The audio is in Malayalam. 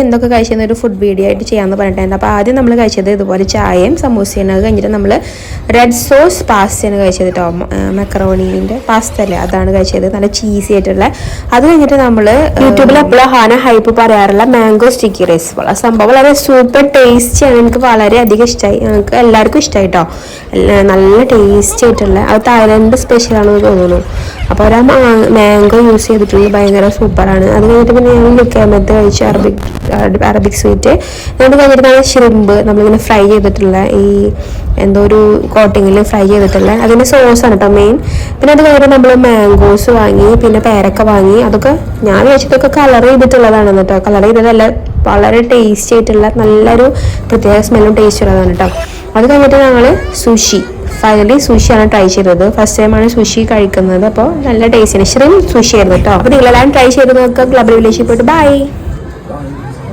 എന്തൊക്കെ കഴിച്ചെന്ന ഒരു ഫുഡ് വീഡിയോ ആയിട്ട് ചെയ്യാമെന്ന് പറഞ്ഞിട്ടുണ്ടായിരുന്നു. അപ്പോൾ ആദ്യം നമ്മൾ കഴിച്ചത് ഇതുപോലെ ചായയും സമൂസയാണ്. അത് കഴിഞ്ഞിട്ട് നമ്മൾ റെഡ് സോസ് പാസ്തയാണ് കഴിച്ചത് കേട്ടോ. മക്കറോണീൻ്റെ പാസ്ത അല്ലേ, അതാണ് കഴിച്ചത്. നല്ല ചീസി ആയിട്ടുള്ള. അത് കഴിഞ്ഞിട്ട് നമ്മൾ യൂട്യൂബിൽ എപ്പോഴും ഹാന ഹൈപ്പ് പറയാറുള്ള മാംഗോ സ്റ്റിക്കി റൈസ്. ആ സംഭവം വളരെ സൂപ്പർ ടേസ്റ്റിയാണ്. എനിക്ക് വളരെയധികം ഇഷ്ടമായി. ഞങ്ങൾക്ക് എല്ലാവർക്കും ഇഷ്ടമായി കേട്ടോ. നല്ല ടേസ്റ്റി ആയിട്ടുള്ള, അത് തായ്ലൻഡ് സ്പെഷ്യലാണെന്ന് തോന്നുന്നു. അപ്പോൾ ഒരു മാംഗോ യൂസ് ചെയ്തിട്ടുള്ളത് ഭയങ്കര സൂപ്പറാണ്. അത് കഴിഞ്ഞിട്ട് പിന്നെ ഞങ്ങൾ ലുക്കാമത്ത് കഴിച്ചു, അറബിക് സ്വീറ്റ്. അതുകൊണ്ട് കഴിഞ്ഞിട്ട് നമ്മൾ ഷ്രിമ്പ് നമ്മളിങ്ങനെ ഫ്രൈ ചെയ്തിട്ടുള്ള ഈ എന്തോ ഒരു കോട്ടിങ്ങിൽ ഫ്രൈ ചെയ്തിട്ടുള്ള അതിൻ്റെ സോസാണ് കേട്ടോ മെയിൻ. പിന്നെ അത് കഴിഞ്ഞിട്ട് നമ്മൾ മാംഗോസ് വാങ്ങി, പിന്നെ പേരക്ക വാങ്ങി. അതൊക്കെ ഞാൻ വെച്ചിട്ടൊക്കെ കളർ ചെയ്തിട്ടുള്ളതാണ് കേട്ടോ. കളർ ചെയ്തതല്ല, വളരെ ടേസ്റ്റി ആയിട്ടുള്ള നല്ലൊരു പ്രത്യേക സ്മെല്ലും ടേസ്റ്റ് ഉള്ളതാണ് കേട്ടോ. അത് കഴിഞ്ഞിട്ട് ഞങ്ങൾ സുഷി, ഫൈനലി സുഷിയാണ് ട്രൈ ചെയ്തത്. ഫസ്റ്റ് ടൈമാണ് സുഷി കഴിക്കുന്നത്. അപ്പോൾ നല്ല ടേസ്റ്റിന് ഷ്രിംപ് സുഷി ആയിരുന്നു കേട്ടോ. അപ്പോൾ നിങ്ങളെല്ലാം ട്രൈ ചെയ്ത് നോക്കുക. ഗ്ലോബൽ വില്ലേജിൽ പോയിട്ട് ബൈ.